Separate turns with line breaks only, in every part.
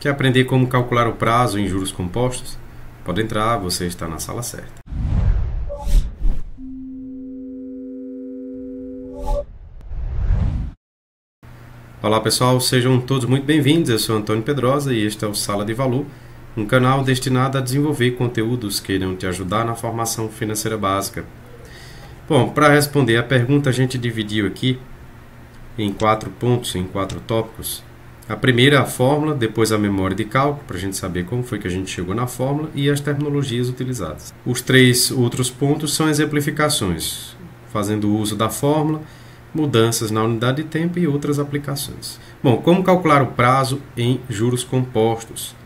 Quer aprender como calcular o prazo em juros compostos? Pode entrar, você está na sala certa. Olá pessoal, sejam todos muito bem-vindos. Eu sou Antônio Pedrosa e este é o Sala de Valor, um canal destinado a desenvolver conteúdos que irão te ajudar na formação financeira básica. Bom, para responder a pergunta, a gente dividiu aqui em 4 pontos, em 4 tópicos. A primeira é a fórmula, depois a memória de cálculo, para a gente saber como foi que a gente chegou na fórmula, e as terminologias utilizadas. Os 3 outros pontos são exemplificações, fazendo uso da fórmula, mudanças na unidade de tempo e outras aplicações. Bom, como calcular o prazo em juros compostos?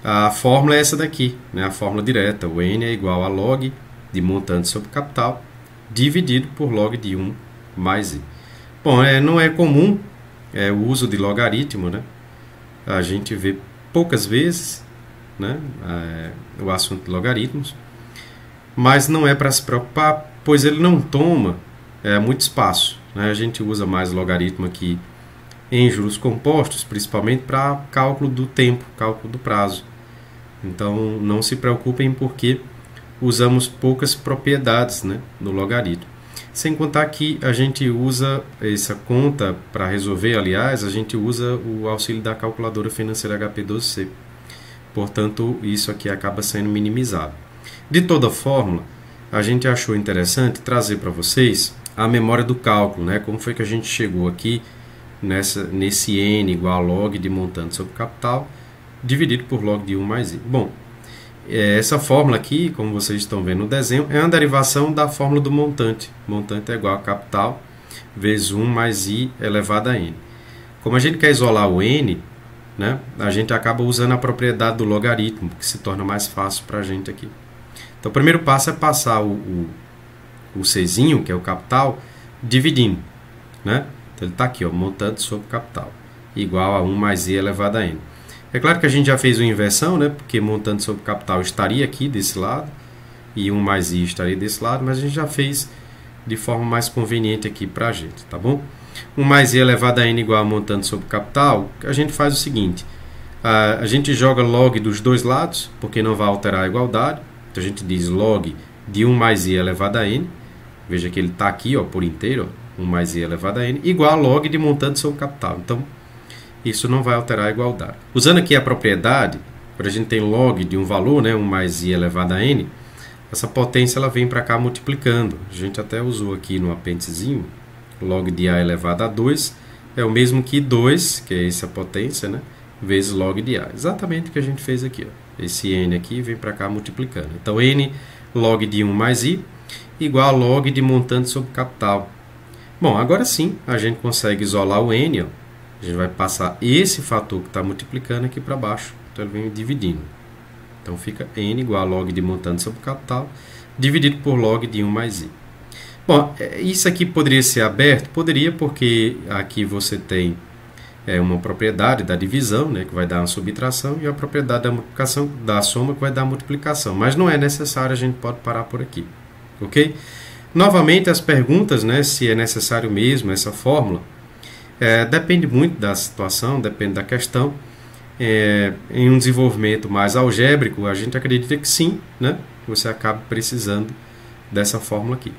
A fórmula é essa daqui, né? A fórmula direta. O N é igual a log de montante sobre capital dividido por log de 1 mais I. Bom, não é comum o uso de logaritmo, né? A gente vê poucas vezes, né, o assunto de logaritmos, mas não é para se preocupar, pois ele não toma muito espaço, né? A gente usa mais logaritmo aqui em juros compostos, principalmente para cálculo do tempo, cálculo do prazo. Então não se preocupem porque usamos poucas propriedades, né, no logaritmo. Sem contar que a gente usa essa conta para resolver, aliás, a gente usa o auxílio da calculadora financeira HP12C. Portanto, isso aqui acaba sendo minimizado. De toda forma, a gente achou interessante trazer para vocês a memória do cálculo, né? Como foi que a gente chegou aqui nesse N igual a log de montante sobre capital dividido por log de 1 mais I. Bom, essa fórmula aqui, como vocês estão vendo no desenho, é uma derivação da fórmula do montante. Montante é igual a capital vezes 1 mais I elevado a N. Como a gente quer isolar o N, né, a gente acaba usando a propriedade do logaritmo, que se torna mais fácil para a gente aqui. Então, o primeiro passo é passar o Czinho, que é o capital, dividindo. Né? Então, ele está aqui, ó, montante sobre capital, igual a 1 mais I elevado a N. É claro que a gente já fez uma inversão, né? Porque montante sobre capital estaria aqui desse lado e 1 mais I estaria desse lado, mas a gente já fez de forma mais conveniente aqui para a gente, tá bom? 1 mais I elevado a N igual a montante sobre capital, a gente faz o seguinte, a gente joga log dos dois lados, porque não vai alterar a igualdade, então a gente diz log de 1 mais I elevado a N, veja que ele está aqui, ó, por inteiro, ó, 1 mais I elevado a N, igual a log de montante sobre capital. Então, isso não vai alterar a igualdade. Usando aqui a propriedade, quando a gente tem log de um valor, né, 1 mais I elevado a N, essa potência ela vem para cá multiplicando. A gente até usou aqui no apêndicezinho, log de A elevado a 2 é o mesmo que 2, que é essa potência, né, vezes log de A. Exatamente o que a gente fez aqui. Ó. Esse N aqui vem para cá multiplicando. Então, N log de 1 mais I igual a log de montante sobre capital. Bom, agora sim a gente consegue isolar o N, ó. A gente vai passar esse fator que está multiplicando aqui para baixo. Então, ele vem dividindo. Então, fica N igual a log de montante sobre capital, dividido por log de 1 mais I. Bom, isso aqui poderia ser aberto? Poderia, porque aqui você tem uma propriedade da divisão, né, que vai dar uma subtração, e a propriedade da multiplicação, da soma, que vai dar a multiplicação. Mas não é necessário, a gente pode parar por aqui. Ok? Novamente, as perguntas, né, se é necessário mesmo essa fórmula, depende muito da situação, depende da questão. Em um desenvolvimento mais algébrico, a gente acredita que sim, né? Você acaba precisando dessa fórmula aqui.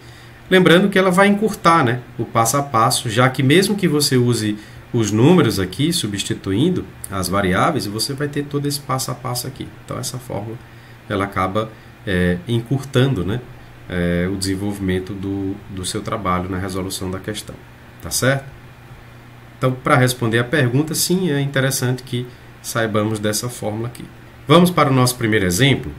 Lembrando que ela vai encurtar, né, o passo a passo, já que mesmo que você use os números aqui, substituindo as variáveis, você vai ter todo esse passo a passo aqui. Então, essa fórmula ela acaba encurtando, né, o desenvolvimento do seu trabalho na resolução da questão. Tá certo? Então, para responder a pergunta, sim, é interessante que saibamos dessa fórmula aqui. Vamos para o nosso primeiro exemplo,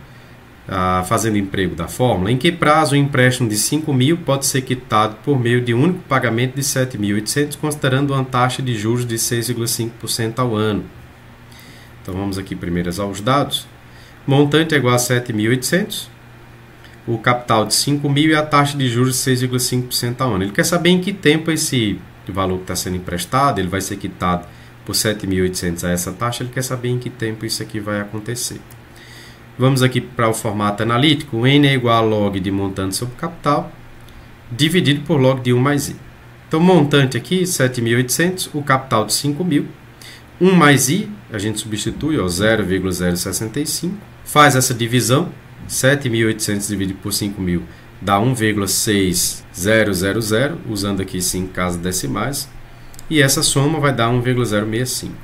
fazendo emprego da fórmula. Em que prazo o empréstimo de 5.000 pode ser quitado por meio de um único pagamento de 7.800, considerando uma taxa de juros de 6,5% ao ano? Então, vamos aqui primeiro aos dados. Montante é igual a 7.800, o capital de 5.000 e a taxa de juros de 6,5% ao ano. Ele quer saber em que tempo esse valor que está sendo emprestado, ele vai ser quitado por 7.800 a essa taxa, ele quer saber em que tempo isso aqui vai acontecer. Vamos aqui para o formato analítico. O N é igual a log de montante sobre capital, dividido por log de 1 mais I. Então, montante aqui, 7.800, o capital de 5.000. 1 mais I, a gente substitui, 0,065, faz essa divisão, 7.800 dividido por 5.000 dá 1,6000, usando aqui 5 casas decimais, e essa soma vai dar 1,065.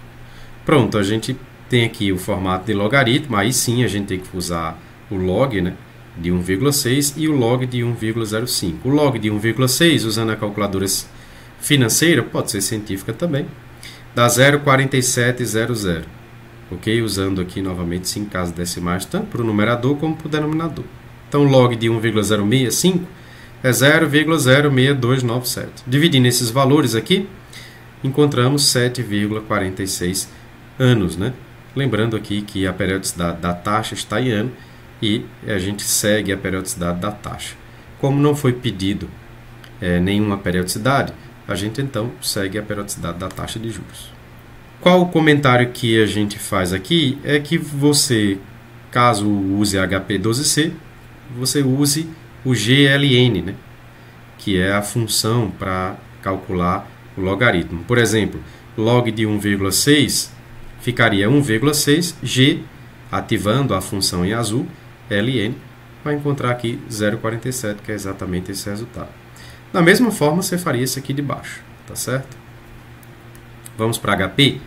Pronto, a gente tem aqui o formato de logaritmo, aí sim a gente tem que usar o log, né, de 1,6 e o log de 1,05. O log de 1,6, usando a calculadora financeira, pode ser científica também, dá 0,4700, ok? Usando aqui novamente 5 casas decimais, tanto para o numerador como para o denominador. Então, log de 1,065 é 0,06297. Dividindo esses valores aqui, encontramos 7,46 anos, né? Lembrando aqui que a periodicidade da taxa está em ano e a gente segue a periodicidade da taxa. Como não foi pedido nenhuma periodicidade, a gente então segue a periodicidade da taxa de juros. Qual o comentário que a gente faz aqui é que você, caso use HP12C, você use o GLN, né? Que é a função para calcular o logaritmo. Por exemplo, log de 1,6 ficaria 1,6, G, ativando a função em azul, LN, vai encontrar aqui 0,47, que é exatamente esse resultado. Da mesma forma, você faria isso aqui de baixo, tá certo? Vamos para HP.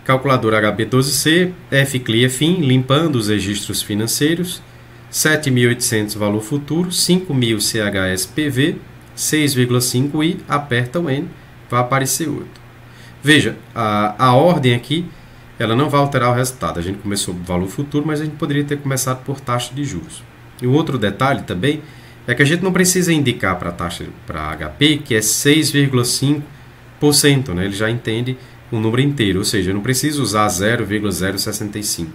Calculadora HP12C, FCLIA FIN, limpando os registros financeiros, 7.800 valor futuro, 5.000 CHSPV, 6,5i, aperta o N, vai aparecer 8. Veja, a ordem aqui, ela não vai alterar o resultado. A gente começou por valor futuro, mas a gente poderia ter começado por taxa de juros. E o outro detalhe também é que a gente não precisa indicar para a taxa para HP que é 6,5%, né? Ele já entende o número inteiro, ou seja, eu não preciso usar 0,065.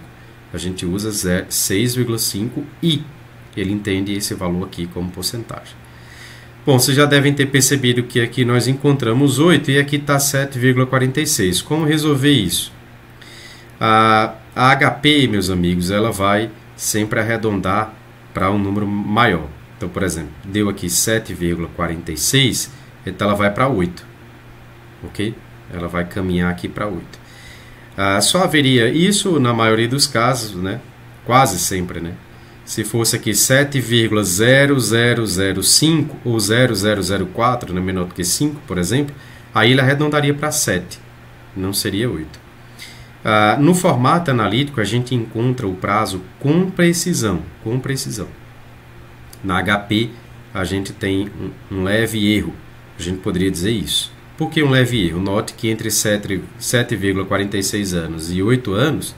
A gente usa 6,5i. Ele entende esse valor aqui como porcentagem. Bom, vocês já devem ter percebido que aqui nós encontramos 8 e aqui está 7,46. Como resolver isso? A HP, meus amigos, ela vai sempre arredondar para um número maior. Então, por exemplo, deu aqui 7,46, então ela vai para 8. Ok? Ela vai caminhar aqui para 8. Só haveria isso na maioria dos casos, né? Quase sempre, né? Se fosse aqui 7,0005 ou 0004, né? Menor do que 5, por exemplo, aí ele arredondaria para 7, não seria 8. No formato analítico, a gente encontra o prazo com precisão. Na HP, a gente tem um leve erro. A gente poderia dizer isso. Por que um leve erro? Note que entre 7,46 anos e 8 anos,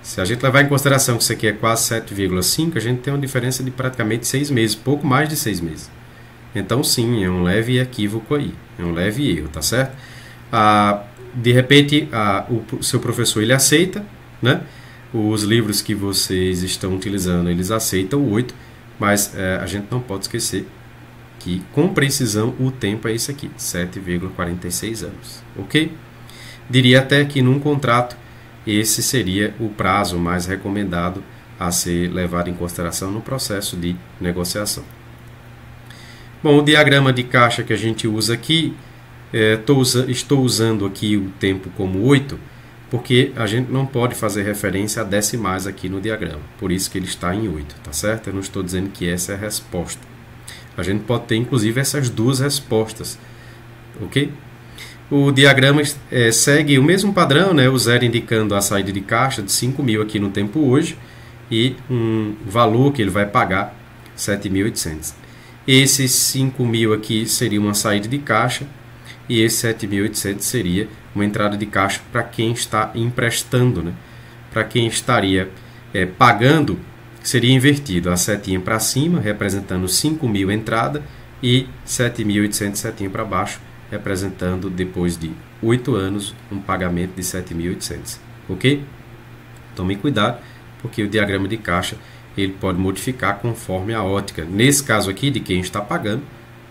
se a gente levar em consideração que isso aqui é quase 7,5, a gente tem uma diferença de praticamente 6 meses, pouco mais de 6 meses. Então, sim, é um leve equívoco aí. É um leve erro, tá certo? De repente, o seu professor ele aceita, né? Os livros que vocês estão utilizando, eles aceitam o 8, mas a gente não pode esquecer que, com precisão, o tempo é esse aqui, 7,46 anos, ok? Diria até que num contrato, esse seria o prazo mais recomendado a ser levado em consideração no processo de negociação. Bom, o diagrama de caixa que a gente usa aqui, estou usando aqui o tempo como 8, porque a gente não pode fazer referência a decimais aqui no diagrama, por isso que ele está em 8, tá certo? Eu não estou dizendo que essa é a resposta. A gente pode ter, inclusive, essas duas respostas, ok? O diagrama segue o mesmo padrão, né? O zero indicando a saída de caixa de 5.000 aqui no tempo hoje e um valor que ele vai pagar, 7.800. Esses 5.000 aqui seria uma saída de caixa e esse 7.800 seria uma entrada de caixa para quem está emprestando, né? Para quem estaria pagando, seria invertido a setinha para cima, representando 5.000 entrada e 7.800 setinha para baixo, representando depois de 8 anos um pagamento de 7.800, ok? Tomem cuidado, porque o diagrama de caixa ele pode modificar conforme a ótica, nesse caso aqui, de quem está pagando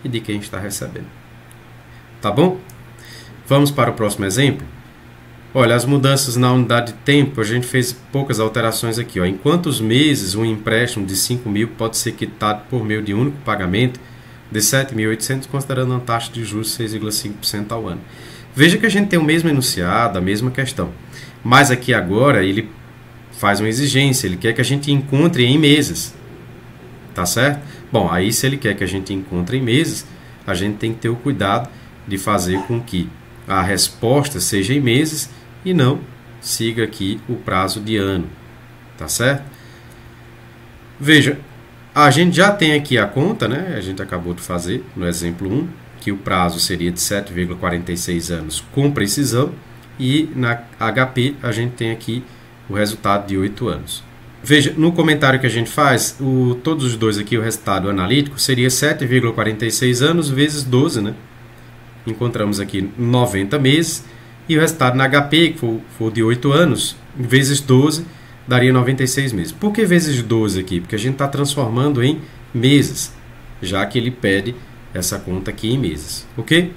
e de quem está recebendo. Tá bom? Vamos para o próximo exemplo? Olha, as mudanças na unidade de tempo, a gente fez poucas alterações aqui. Ó. Em quantos meses um empréstimo de 5.000 pode ser quitado por meio de único pagamento de 7.800, considerando uma taxa de juros de 6,5% ao ano? Veja que a gente tem o mesmo enunciado, a mesma questão. Mas aqui agora ele faz uma exigência, ele quer que a gente encontre em meses. Tá certo? Bom, aí se ele quer que a gente encontre em meses, a gente tem que ter o cuidado de fazer com que a resposta seja em meses e não siga aqui o prazo de ano. Tá certo? Veja, a gente já tem aqui a conta, né? A gente acabou de fazer no exemplo 1, que o prazo seria de 7,46 anos com precisão, e na HP a gente tem aqui o resultado de 8 anos. Veja, no comentário que a gente faz, todos os dois aqui, o resultado analítico seria 7,46 anos vezes 12, né? Encontramos aqui 90 meses, e o resultado na HP, que for de 8 anos, vezes 12, daria 96 meses. Por que vezes 12 aqui? Porque a gente está transformando em meses, já que ele pede essa conta aqui em meses, ok?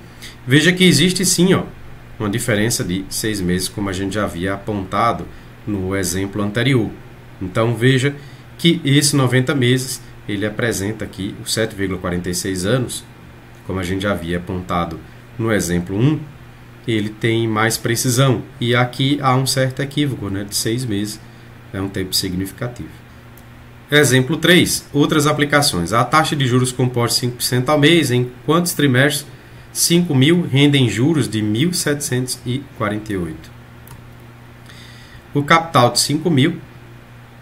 Veja que existe sim, ó, uma diferença de 6 meses, como a gente já havia apontado no exemplo anterior. Então veja que esse 90 meses, ele apresenta aqui os 7,46 anos, como a gente já havia apontado no exemplo 1, ele tem mais precisão. E aqui há um certo equívoco, né, de 6 meses, é um tempo significativo. Exemplo 3, outras aplicações. A taxa de juros composta 5% ao mês, em quantos trimestres? 5.000 rendem juros de 1.748. O capital de 5.000,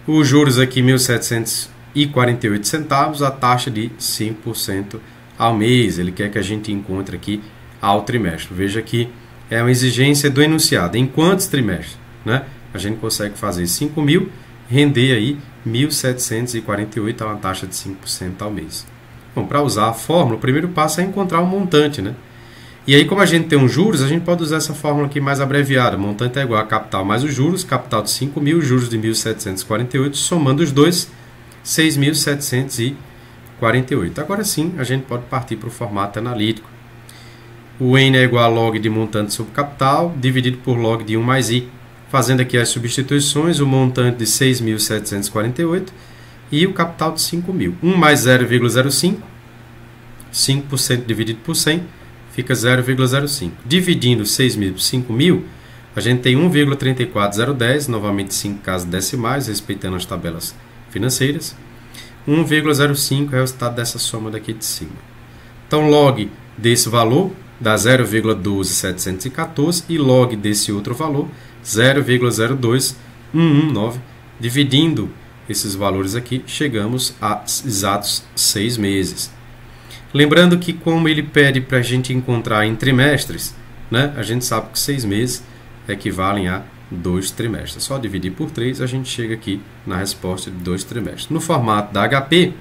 os juros aqui 1.748 centavos, a taxa de 5% ao mês. Ele quer que a gente encontre aqui ao trimestre. Veja que é uma exigência do enunciado. Em quantos trimestres, né? A gente consegue fazer 5.000, render aí 1.748 a uma taxa de 5% ao mês. Bom, para usar a fórmula, o primeiro passo é encontrar um montante, né? E aí, como a gente tem uns juros, a gente pode usar essa fórmula aqui mais abreviada. O montante é igual a capital mais os juros, capital de 5.000, juros de 1.748, somando os dois, 6.748. Agora sim, a gente pode partir para o formato analítico. O N é igual a log de montante sobre capital, dividido por log de 1 mais I. Fazendo aqui as substituições, o montante de 6.748 e o capital de 5.000. 1 mais 0,05, 5% dividido por 100, fica 0,05. Dividindo 6.000 por 5.000, a gente tem 1,34010, novamente 5 casas decimais, respeitando as tabelas financeiras. 1,05 é o resultado dessa soma daqui de cima. Então, log desse valor dá 0,12714 e log desse outro valor 0,02119. Dividindo esses valores aqui, chegamos a exatos 6 meses. Lembrando que, como ele pede para a gente encontrar em trimestres, né, a gente sabe que 6 meses equivalem a 2 trimestres. Só dividir por 3, a gente chega aqui na resposta de 2 trimestres. No formato da HP,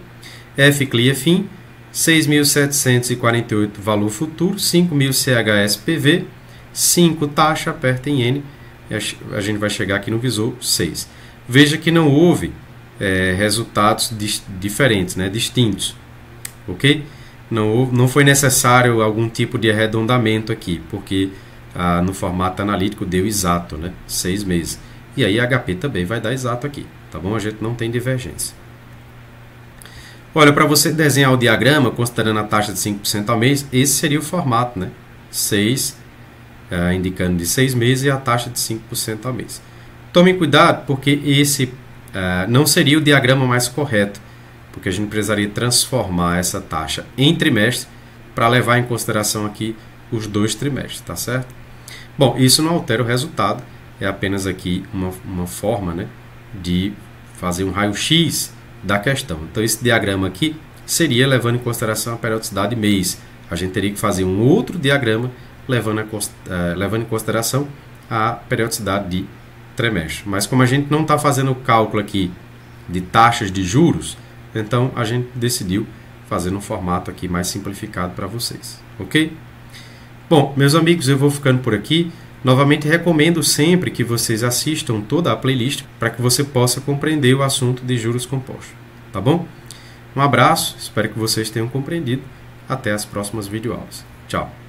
F clia fim, 6.748 valor futuro, 5.000 CHSPV, 5 taxa, aperta em N, e a gente vai chegar aqui no visor 6. Veja que não houve resultados diferentes, né, distintos, ok? Não foi necessário algum tipo de arredondamento aqui, porque no formato analítico deu exato, né, 6 meses. E aí a HP também vai dar exato aqui, tá bom? A gente não tem divergência. Olha, para você desenhar o diagrama, considerando a taxa de 5% ao mês, esse seria o formato, né? 6, indicando de 6 meses e a taxa de 5% ao mês. Tome cuidado, porque esse não seria o diagrama mais correto, porque a gente precisaria transformar essa taxa em trimestre para levar em consideração aqui os 2 trimestres, tá certo? Bom, isso não altera o resultado, é apenas aqui uma forma, né, de fazer um raio-x da questão. Então, esse diagrama aqui seria levando em consideração a periodicidade mês. A gente teria que fazer um outro diagrama levando em consideração a periodicidade de trimestre. Mas como a gente não está fazendo o cálculo aqui de taxas de juros, então a gente decidiu fazer um formato aqui mais simplificado para vocês, ok? Bom, meus amigos, eu vou ficando por aqui. Novamente recomendo sempre que vocês assistam toda a playlist para que você possa compreender o assunto de juros compostos, tá bom? Um abraço, espero que vocês tenham compreendido. Até as próximas videoaulas. Tchau!